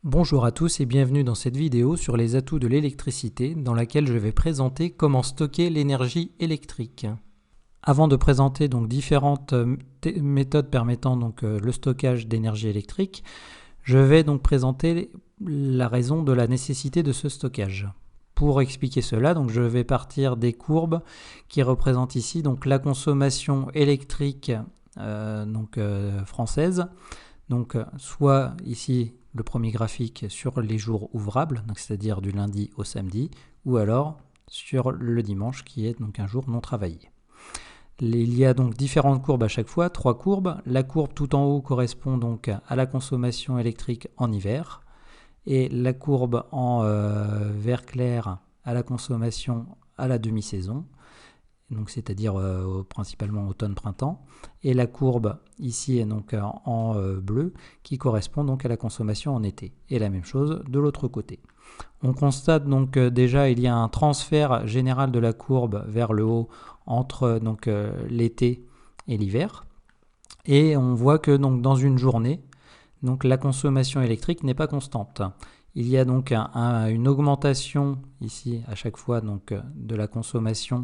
Bonjour à tous et bienvenue dans cette vidéo sur les atouts de l'électricité dans laquelle je vais présenter comment stocker l'énergie électrique. Avant de présenter donc différentes méthodes permettant le stockage d'énergie électrique, je vais donc présenter la raison de la nécessité de ce stockage. Pour expliquer cela, donc je vais partir des courbes qui représentent ici donc la consommation électrique française. Donc soit ici le premier graphique sur les jours ouvrables, c'est-à-dire du lundi au samedi, ou alors sur le dimanche qui est donc un jour non travaillé. Il y a donc différentes courbes à chaque fois, 3 courbes. La courbe tout en haut correspond donc à la consommation électrique en hiver et la courbe en vert clair à la consommation à la demi-saison, donc c'est-à-dire principalement automne-printemps, et la courbe ici est donc en bleu qui correspond donc à la consommation en été, et la même chose de l'autre côté. On constate donc déjà il y a un transfert général de la courbe vers le haut entre l'été et l'hiver, et on voit que donc dans une journée, donc la consommation électrique n'est pas constante. Il y a donc une augmentation ici à chaque fois de la consommation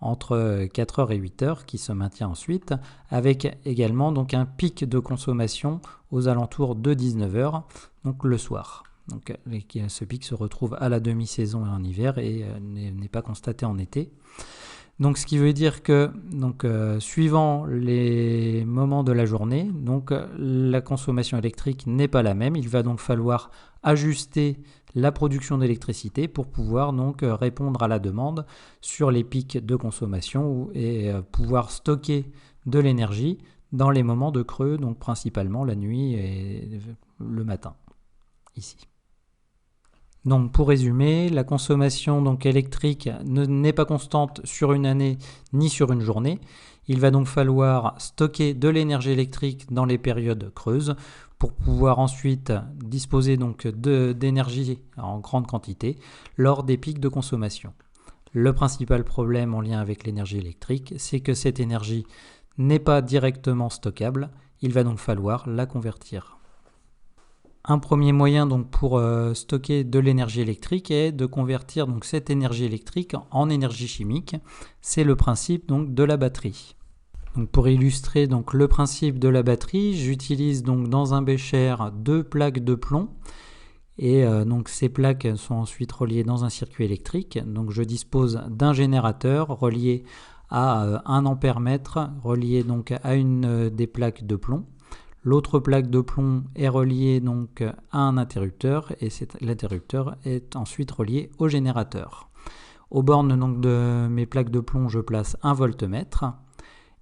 entre 4h et 8h qui se maintient ensuite, avec également donc un pic de consommation aux alentours de 19h, donc le soir. Donc, ce pic se retrouve à la demi-saison et en hiver et n'est pas constaté en été. Donc, ce qui veut dire que suivant les moments de la journée, la consommation électrique n'est pas la même. Il va donc falloir ajuster la production d'électricité pour pouvoir répondre à la demande sur les pics de consommation et pouvoir stocker de l'énergie dans les moments de creux, donc principalement la nuit et le matin, ici. Donc pour résumer, la consommation électrique n'est pas constante sur une année ni sur une journée. Il va donc falloir stocker de l'énergie électrique dans les périodes creuses pour pouvoir ensuite disposer d'énergie en grande quantité lors des pics de consommation. Le principal problème en lien avec l'énergie électrique, c'est que cette énergie n'est pas directement stockable. Il va donc falloir la convertir. Un premier moyen pour stocker de l'énergie électrique est de convertir cette énergie électrique en énergie chimique. C'est le principe de la batterie. Donc, pour illustrer le principe de la batterie, j'utilise dans un bécher 2 plaques de plomb et ces plaques sont ensuite reliées dans un circuit électrique. Donc je dispose d'un générateur relié à 1 ampère-mètre relié à une des plaques de plomb. L'autre plaque de plomb est reliée à un interrupteur et l'interrupteur est ensuite relié au générateur. Aux bornes de mes plaques de plomb, je place un voltmètre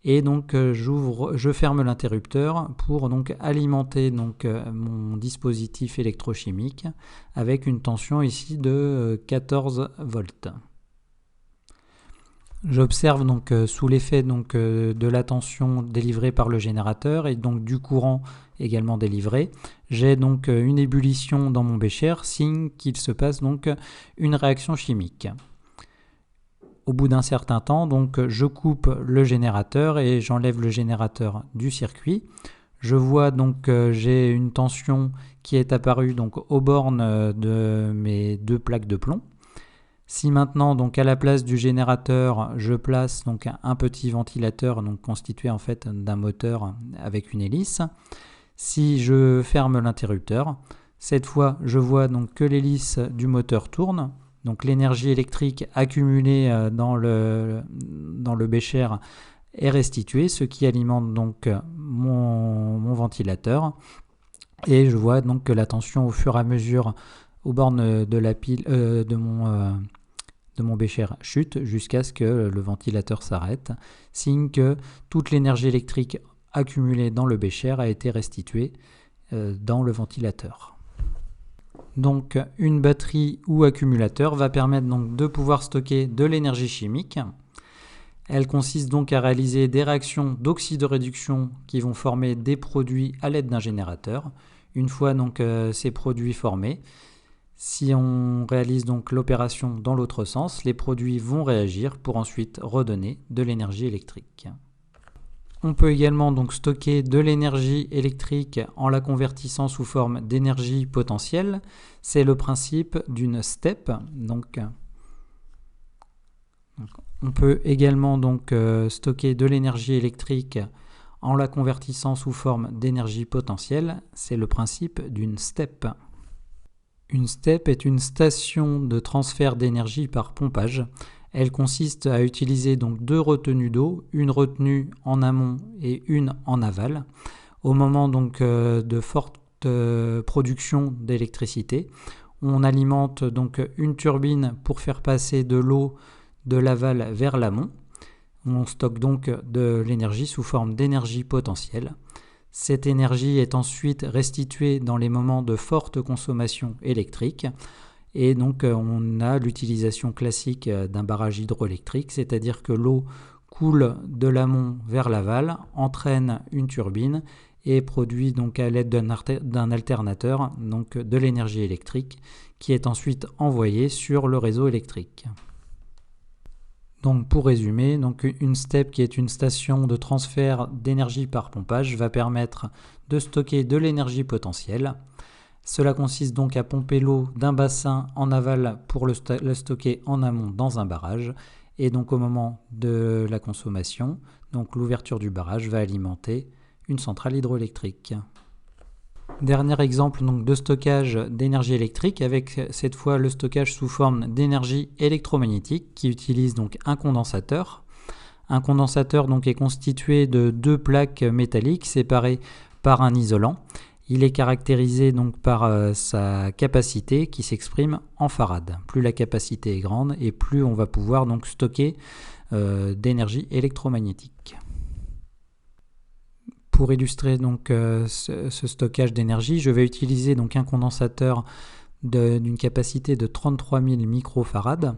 et je ferme l'interrupteur pour alimenter mon dispositif électrochimique avec une tension ici de 14 volts. J'observe sous l'effet de la tension délivrée par le générateur et du courant également délivré, j'ai une ébullition dans mon bécher, signe qu'il se passe une réaction chimique. Au bout d'un certain temps, je coupe le générateur et j'enlève le générateur du circuit. Je vois que j'ai une tension qui est apparue aux bornes de mes 2 plaques de plomb. Si maintenant, à la place du générateur, je place un petit ventilateur constitué en fait d'un moteur avec une hélice, si je ferme l'interrupteur, cette fois je vois que l'hélice du moteur tourne, donc l'énergie électrique accumulée dans le bécher est restituée, ce qui alimente mon ventilateur, et je vois que la tension au fur et à mesure aux bornes de la pile de mon bécher chute jusqu'à ce que le ventilateur s'arrête, signe que toute l'énergie électrique accumulée dans le bécher a été restituée dans le ventilateur. Donc une batterie ou accumulateur va permettre de pouvoir stocker de l'énergie chimique. Elle consiste à réaliser des réactions d'oxyde-réduction qui vont former des produits à l'aide d'un générateur. Une fois ces produits formés, si on réalise l'opération dans l'autre sens, les produits vont réagir pour ensuite redonner de l'énergie électrique. On peut également donc stocker de l'énergie électrique en la convertissant sous forme d'énergie potentielle. C'est le principe d'une STEP. Donc, on peut également donc stocker de l'énergie électrique en la convertissant sous forme d'énergie potentielle. C'est le principe d'une STEP. Une STEP est une station de transfert d'énergie par pompage. Elle consiste à utiliser donc deux retenues d'eau, une retenue en amont et une en aval. Au moment donc de forte production d'électricité, on alimente donc une turbine pour faire passer de l'eau de l'aval vers l'amont. On stocke donc de l'énergie sous forme d'énergie potentielle. Cette énergie est ensuite restituée dans les moments de forte consommation électrique. Et donc on a l'utilisation classique d'un barrage hydroélectrique, c'est-à-dire que l'eau coule de l'amont vers l'aval, entraîne une turbine et produit donc à l'aide d'un alternateur donc de l'énergie électrique qui est ensuite envoyée sur le réseau électrique. Donc pour résumer, donc une STEP qui est une station de transfert d'énergie par pompage va permettre de stocker de l'énergie potentielle. Cela consiste donc à pomper l'eau d'un bassin en aval pour le stocker en amont dans un barrage. Et donc au moment de la consommation, donc l'ouverture du barrage va alimenter une centrale hydroélectrique. Dernier exemple donc de stockage d'énergie électrique avec cette fois le stockage sous forme d'énergie électromagnétique qui utilise donc un condensateur. Un condensateur donc est constitué de deux plaques métalliques séparées par un isolant. Il est caractérisé donc par sa capacité qui s'exprime en farad. Plus la capacité est grande et plus on va pouvoir donc stocker d'énergie électromagnétique. Pour illustrer donc ce stockage d'énergie, je vais utiliser donc un condensateur d'une capacité de 33 000 microfarads.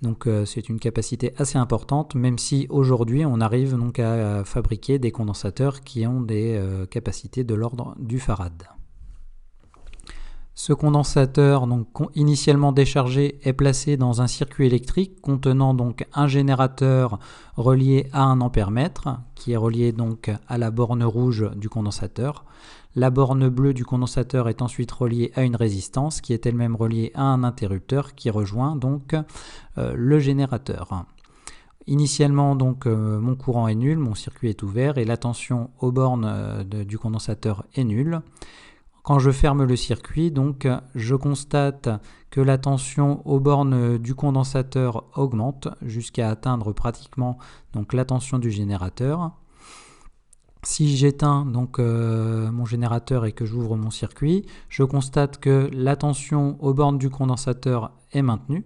Donc c'est une capacité assez importante, même si aujourd'hui on arrive donc à fabriquer des condensateurs qui ont des capacités de l'ordre du farad. Ce condensateur, donc initialement déchargé, est placé dans un circuit électrique contenant donc un générateur relié à un ampèremètre, qui est relié donc à la borne rouge du condensateur. La borne bleue du condensateur est ensuite reliée à une résistance qui est elle-même reliée à un interrupteur qui rejoint donc le générateur. Initialement, donc, mon courant est nul, mon circuit est ouvert et la tension aux bornes du condensateur est nulle. Quand je ferme le circuit, donc, je constate que la tension aux bornes du condensateur augmente jusqu'à atteindre pratiquement donc, la tension du générateur. Si j'éteins donc mon générateur et que j'ouvre mon circuit, je constate que la tension aux bornes du condensateur est maintenue.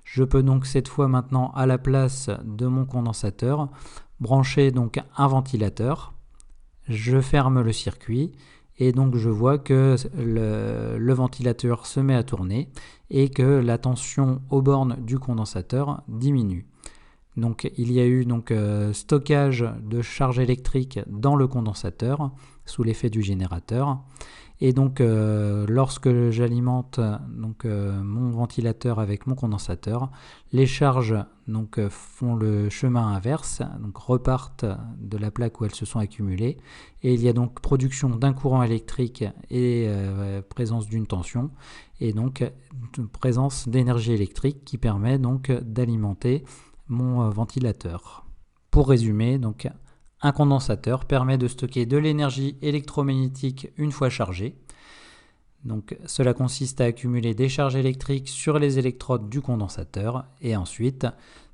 Je peux donc cette fois maintenant à la place de mon condensateur brancher donc un ventilateur. Je ferme le circuit et donc je vois que le ventilateur se met à tourner et que la tension aux bornes du condensateur diminue. Donc il y a eu donc stockage de charge électrique dans le condensateur sous l'effet du générateur. Et donc lorsque j'alimente donc, mon ventilateur avec mon condensateur, les charges donc, font le chemin inverse, donc repartent de la plaque où elles se sont accumulées. Et il y a donc production d'un courant électrique et présence d'une tension. Et donc présence d'énergie électrique qui permet donc d'alimenter mon ventilateur. Pour résumer, donc, un condensateur permet de stocker de l'énergie électromagnétique une fois chargée. Donc, cela consiste à accumuler des charges électriques sur les électrodes du condensateur et ensuite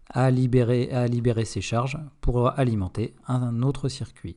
à libérer ces charges pour alimenter un autre circuit.